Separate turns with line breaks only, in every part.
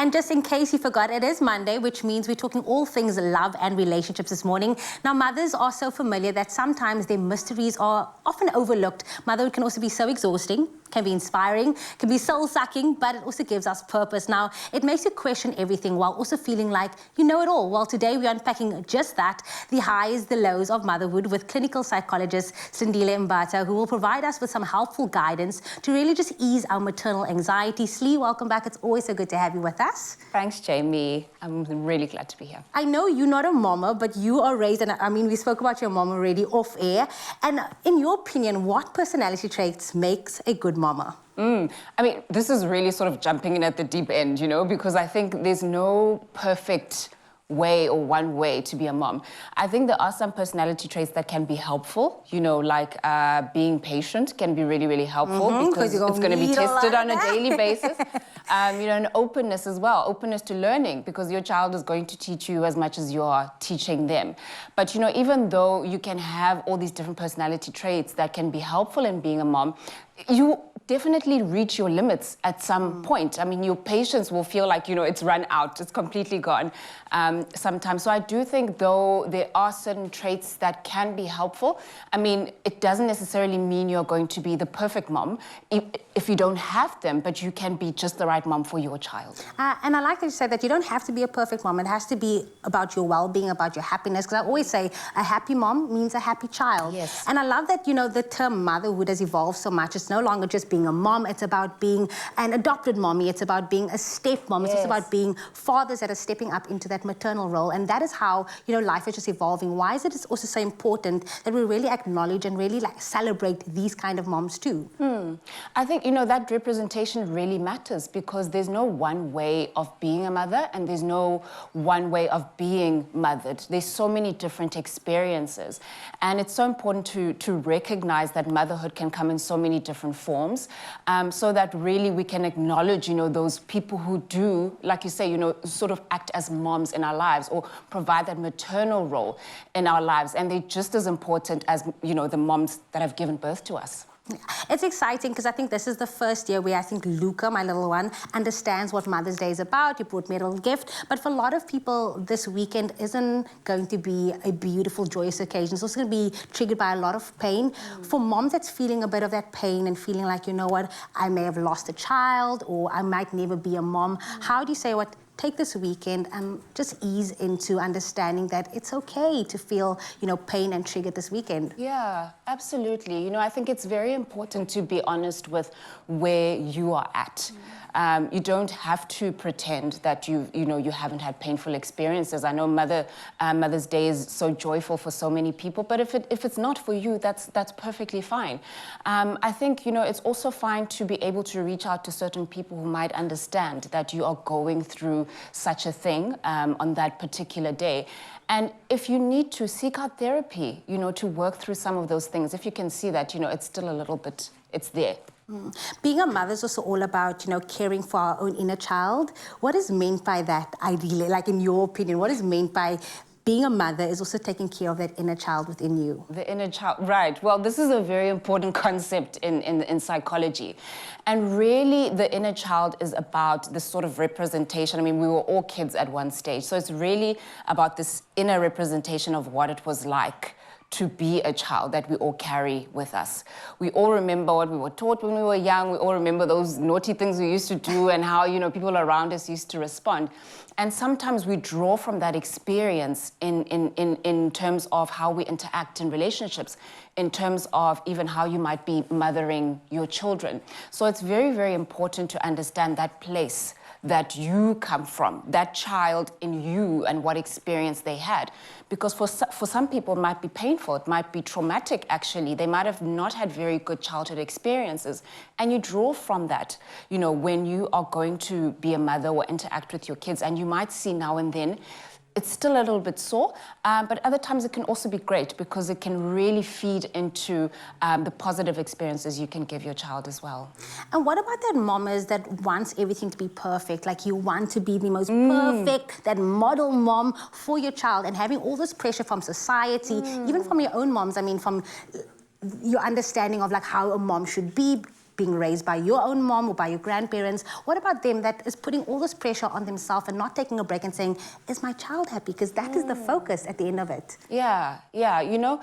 And just in case you forgot, it is Monday, which means we're talking all things love and relationships this morning. Now, mothers are so familiar that sometimes their mysteries are often overlooked. Motherhood can also be so exhausting, can be inspiring, can be soul-sucking, but it also gives us purpose. Now, it makes you question everything while also feeling like you know it all. Well, today we're unpacking just that, the highs, the lows of motherhood with clinical psychologist Sindile Mbata, who will provide us with some helpful guidance to really just ease our maternal anxiety. Slee, welcome back. It's always so good to have you with us.
Thanks, Jamie. I'm really glad to be here.
I know you're not a mama, but you are raised, and I mean, we spoke about your mom already off air. And in your opinion, what personality traits makes a good mama?
I mean, this is really sort of jumping in at the deep end, you know, because I think there's no perfect way or one way to be a mom. I think there are some personality traits that can be helpful, you know, like being patient can be really, really helpful because it's going to be tested on a daily basis. You know, and openness as well, openness to learning, because your child is going to teach you as much as you are teaching them. But, you know, even though you can have all these different personality traits that can be helpful in being a mom, you definitely reach your limits at some point. I mean, your patience will feel like, you know, it's run out, it's completely gone sometimes. So I do think, though, there are certain traits that can be helpful. I mean, it doesn't necessarily mean you're going to be the perfect mom if you don't have them, but you can be just the right mom for your child.
And I like that you said that you don't have to be a perfect mom. It has to be about your well-being, about your happiness. Because I always say a happy mom means a happy child.
Yes.
And I love that, you know, the term motherhood has evolved so much. It's no longer just being a mom. It's about being an adopted mommy. It's about being a step-mom. It's just about being fathers that are stepping up into that maternal role. And that is how, you know, life is just evolving. Why is it also so important that we really acknowledge and really like celebrate these kind of moms too?
I think, you know, that representation really matters because there's no one way of being a mother and there's no one way of being mothered. There's so many different experiences. And it's so important to recognize that motherhood can come in so many different forms, so that really we can acknowledge, you know, those people who do, like you say, you know, sort of act as moms in our lives or provide that maternal role in our lives. And they're just as important as, you know, the moms that have given birth to us.
It's exciting because I think this is the first year where I think Luca, my little one, understands what Mother's Day is about. You brought me a little gift. But for a lot of people, this weekend isn't going to be a beautiful, joyous occasion. It's also going to be triggered by a lot of pain. For moms that's feeling a bit of that pain and feeling like, you know what, I may have lost a child or I might never be a mom. How do you say what? Take this weekend and just ease into understanding that it's okay to feel, you know, pain and trigger this weekend.
Yeah, absolutely. You know, I think it's very important to be honest with where you are at. You don't have to pretend that you haven't had painful experiences. I know Mother's Day is so joyful for so many people, but if it's not for you, that's perfectly fine. I think, you know, it's also fine to be able to reach out to certain people who might understand that you are going through such a thing on that particular day. And if you need to, seek out therapy, you know, to work through some of those things. If you can see that, you know, it's still a little bit, it's there.
Being a mother is also all about, you know, caring for our own inner child. What is meant by that, ideally? Like, in your opinion, what is meant by being a mother is also taking care of that inner child within you?
The inner child, right. Well, this is a very important concept in psychology. And really, the inner child is about this sort of representation. I mean, we were all kids at one stage. So it's really about this inner representation of what it was like to be a child that we all carry with us. We all remember what we were taught when we were young. We all remember those naughty things we used to do and how, you know, people around us used to respond. And sometimes we draw from that experience in terms of how we interact in relationships, in terms of even how you might be mothering your children. So it's very, very important to understand that place that you come from, that child in you and what experience they had. Because for some people, it might be painful, it might be traumatic, actually. They might have not had very good childhood experiences. And you draw from that, you know, when you are going to be a mother or interact with your kids. And you might see now and then, it's still a little bit sore, but other times it can also be great because it can really feed into the positive experiences you can give your child as well.
And what about that mamas that wants everything to be perfect? Like, you want to be the most perfect, that model mom for your child, and having all this pressure from society, even from your own moms. I mean, from your understanding of like how a mom should be, being raised by your own mom or by your grandparents? What about them that is putting all this pressure on themselves and not taking a break and saying, is my child happy? Because that is the focus at the end of it.
Yeah, you know,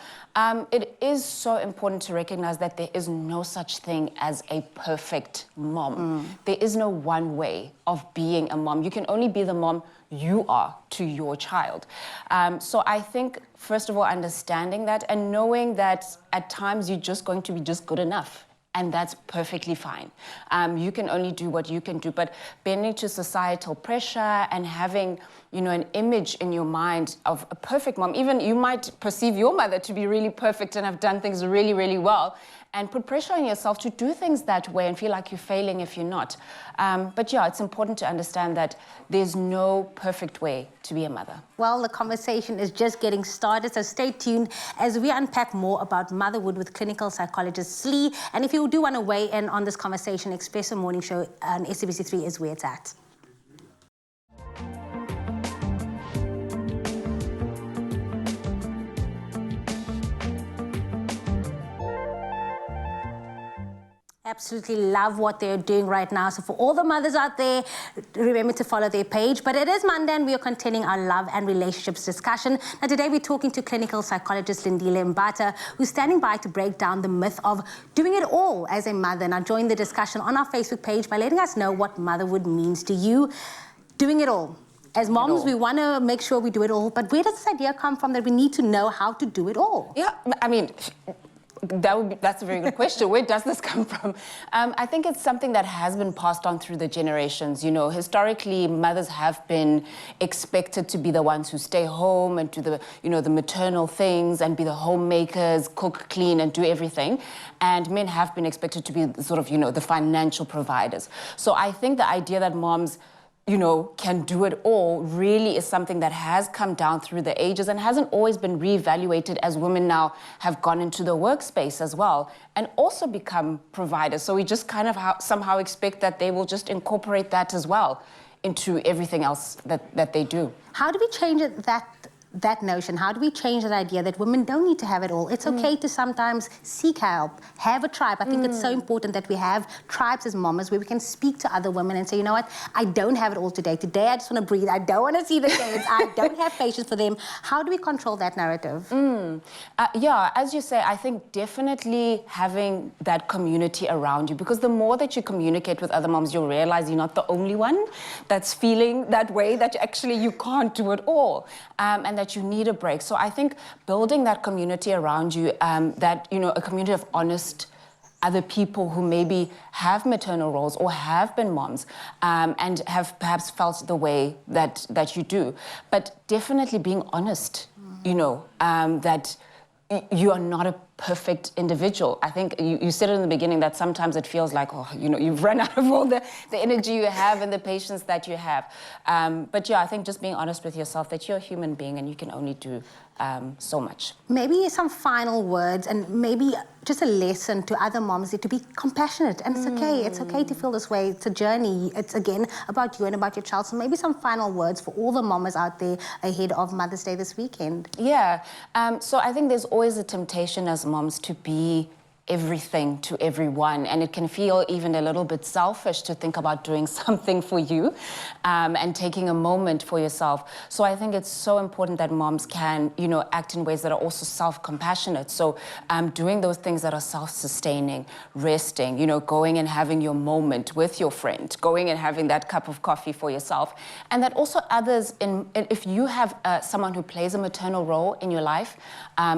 it is so important to recognize that there is no such thing as a perfect mom. There is no one way of being a mom. You can only be the mom you are to your child. So I think, first of all, understanding that and knowing that at times you're just going to be just good enough. And that's perfectly fine. You can only do what you can do, but bending to societal pressure and having, you know, an image in your mind of a perfect mom. Even you might perceive your mother to be really perfect and have done things really, really well, and put pressure on yourself to do things that way and feel like you're failing if you're not. But yeah, it's important to understand that there's no perfect way to be a mother.
Well, the conversation is just getting started, so stay tuned as we unpack more about motherhood with clinical psychologist Slee. And if you do want to weigh in on this conversation, Expresso Morning Show on SABC3 is where it's at. Absolutely love what they're doing right now. So for all the mothers out there, remember to follow their page. But it is Monday and we are continuing our love and relationships discussion. Now today we're talking to clinical psychologist Lindile Mbata, who's standing by to break down the myth of doing it all as a mother. Now join the discussion on our Facebook page by letting us know what motherhood means to you. Doing it all. As moms, we want to make sure we do it all. But where does this idea come from that we need to know how to do it all?
Yeah, I mean, that's a very good question. Where does this come from? I think it's something that has been passed on through the generations. You know, historically, mothers have been expected to be the ones who stay home and do the, you know, the maternal things and be the homemakers, cook, clean, and do everything. And men have been expected to be sort of, you know, the financial providers. So I think the idea that moms, you know, can do it all really is something that has come down through the ages and hasn't always been reevaluated as women now have gone into the workspace as well and also become providers. So we just kind of somehow expect that they will just incorporate that as well into everything else that they do.
How do we change that notion? How do we change that idea that women don't need to have it all? It's okay to sometimes seek help, have a tribe. I think it's so important that we have tribes as mamas where we can speak to other women and say, you know what, I don't have it all today. Today I just want to breathe. I don't want to see the kids. I don't have patience for them. How do we control that narrative?
Yeah, as you say, I think definitely having that community around you, because the more that you communicate with other moms, you'll realize you're not the only one that's feeling that way, that actually you can't do it all. And that you need a break. So I think building that community around you, that, you know, a community of honest other people who maybe have maternal roles or have been moms and have perhaps felt the way that you do. But definitely being honest, you know, that you are not a perfect individual. I think you said it in the beginning that sometimes it feels like, oh, you know, you've run out of all the energy you have and the patience that you have. But yeah, I think just being honest with yourself that you're a human being and you can only do so much.
Maybe some final words and maybe just a lesson to other moms to be compassionate. And it's okay. It's okay to feel this way. It's a journey. It's, again, about you and about your child. So maybe some final words for all the mamas out there ahead of Mother's Day this weekend.
Yeah. So I think there's always a temptation as moms to be everything to everyone, and it can feel even a little bit selfish to think about doing something for you and taking a moment for yourself. So I think it's so important that moms can, you know, act in ways that are also self-compassionate. So doing those things that are self-sustaining, resting, you know, going and having your moment with your friend, going and having that cup of coffee for yourself, and that also others, if you have someone who plays a maternal role in your life,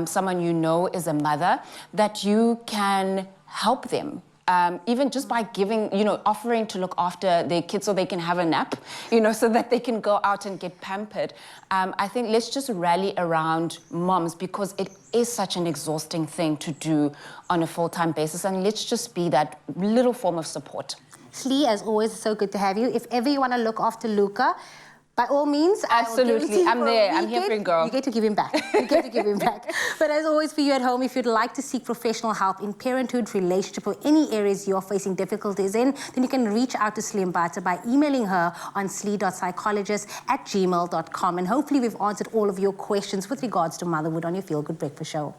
someone you know is a mother, that you can help them. Even just by giving, you know, offering to look after their kids so they can have a nap, you know, so that they can go out and get pampered. I think let's just rally around moms because it is such an exhausting thing to do on a full-time basis, and let's just be that little form of support.
Slee, as always, it's so good to have you. If ever you want to look after Luca, by all means,
absolutely. I'm there. I'm here for you, girl.
You get to give him back. You get to give him back. But as always, for you at home, if you'd like to seek professional help in parenthood, relationship, or any areas you're facing difficulties in, then you can reach out to Slee Mbata by emailing her on slee.psychologist@gmail.com. And hopefully we've answered all of your questions with regards to motherhood on your Feel Good Breakfast Show.